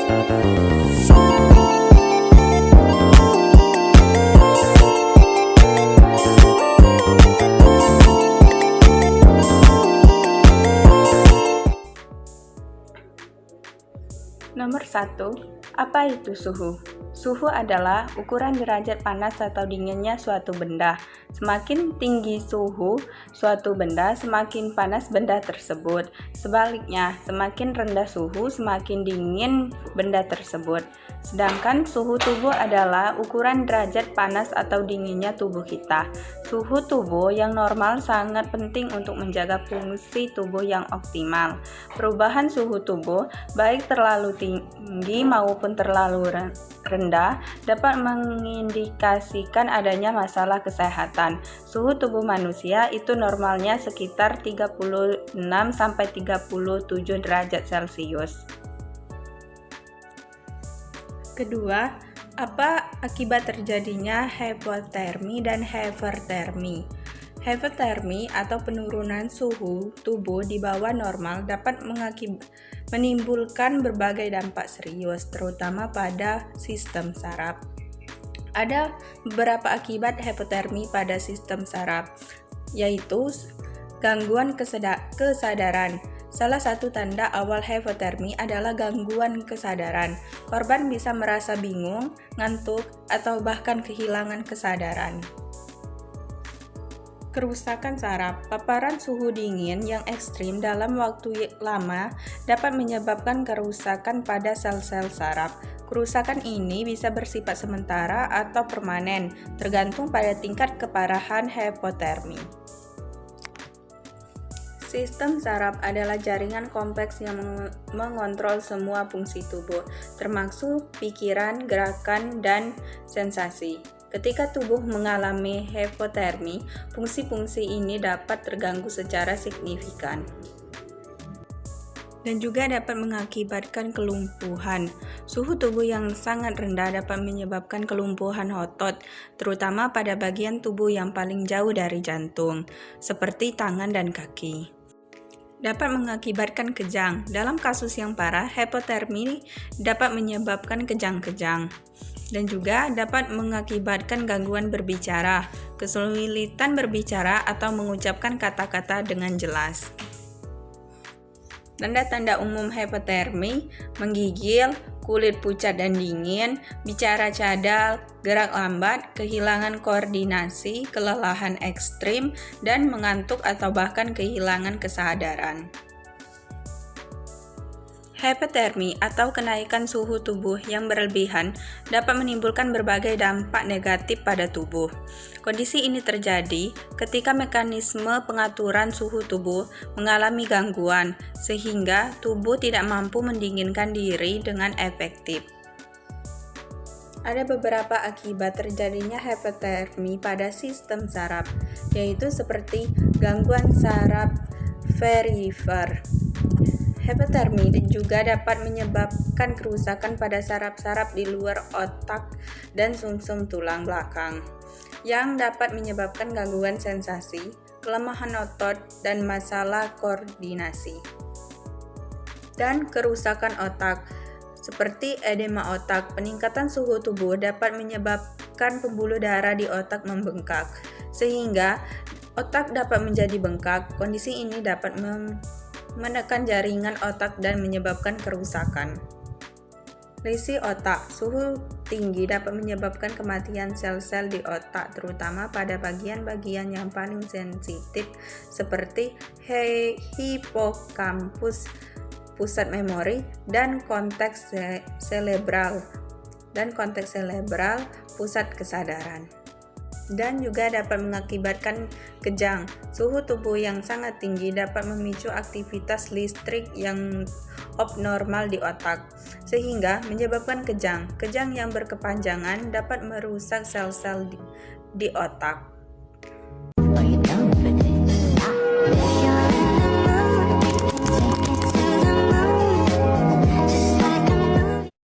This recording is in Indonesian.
Nomor 1. Apa itu suhu? Suhu adalah ukuran derajat panas atau dinginnya suatu benda. Semakin tinggi suhu suatu benda, semakin panas benda tersebut. Sebaliknya, semakin rendah suhu, semakin dingin benda tersebut. Sedangkan suhu tubuh adalah ukuran derajat panas atau dinginnya tubuh kita. Suhu tubuh yang normal sangat penting untuk menjaga fungsi tubuh yang optimal. Perubahan suhu tubuh, baik terlalu tinggi maupun terlalu rendah, dapat mengindikasikan adanya masalah kesehatan. Suhu tubuh manusia itu normalnya sekitar 36-37 derajat Celcius. Kedua, apa akibat terjadinya hipotermi dan hipertermi? Hipotermi atau penurunan suhu tubuh di bawah normal dapat menimbulkan berbagai dampak serius, terutama pada sistem saraf. Ada beberapa akibat hipotermi pada sistem saraf, yaitu gangguan kesadaran. Salah satu tanda awal hipotermi adalah gangguan kesadaran. Korban bisa merasa bingung, ngantuk, atau bahkan kehilangan kesadaran. Kerusakan saraf. Paparan suhu dingin yang ekstrim dalam waktu lama dapat menyebabkan kerusakan pada sel-sel saraf. Kerusakan ini bisa bersifat sementara atau permanen, tergantung pada tingkat keparahan hipotermi. Sistem saraf adalah jaringan kompleks yang mengontrol semua fungsi tubuh, termasuk pikiran, gerakan, dan sensasi. Ketika tubuh mengalami hipotermi, fungsi-fungsi ini dapat terganggu secara signifikan dan juga dapat mengakibatkan kelumpuhan. Suhu tubuh yang sangat rendah dapat menyebabkan kelumpuhan otot, terutama pada bagian tubuh yang paling jauh dari jantung, seperti tangan dan kaki. Dapat mengakibatkan kejang. Dalam kasus yang parah, hipotermi dapat menyebabkan kejang-kejang dan juga dapat mengakibatkan gangguan berbicara, kesulitan berbicara atau mengucapkan kata-kata dengan jelas. Tanda-tanda umum hipotermi: menggigil, kulit pucat dan dingin, bicara cadel, gerak lambat, kehilangan koordinasi, kelelahan ekstrim, dan mengantuk atau bahkan kehilangan kesadaran. Hipotermi atau kenaikan suhu tubuh yang berlebihan dapat menimbulkan berbagai dampak negatif pada tubuh. Kondisi ini terjadi ketika mekanisme pengaturan suhu tubuh mengalami gangguan, sehingga tubuh tidak mampu mendinginkan diri dengan efektif. Ada beberapa akibat terjadinya hipotermi pada sistem saraf, yaitu seperti gangguan saraf perifer. Hipotermi juga dapat menyebabkan kerusakan pada saraf-saraf di luar otak dan sumsum tulang belakang, yang dapat menyebabkan gangguan sensasi, kelemahan otot, dan masalah koordinasi. Dan kerusakan otak, seperti edema otak. Peningkatan suhu tubuh dapat menyebabkan pembuluh darah di otak membengkak, sehingga otak dapat menjadi bengkak. Kondisi ini dapat menekan jaringan otak dan menyebabkan kerusakan. Lesi otak. Suhu tinggi dapat menyebabkan kematian sel-sel di otak, terutama pada bagian-bagian yang paling sensitif seperti hipokampus, pusat memori, dan korteks cerebral, pusat kesadaran. Dan juga dapat mengakibatkan kejang. Suhu tubuh yang sangat tinggi dapat memicu aktivitas listrik yang abnormal di otak, sehingga menyebabkan kejang. Kejang yang berkepanjangan dapat merusak sel-sel di otak.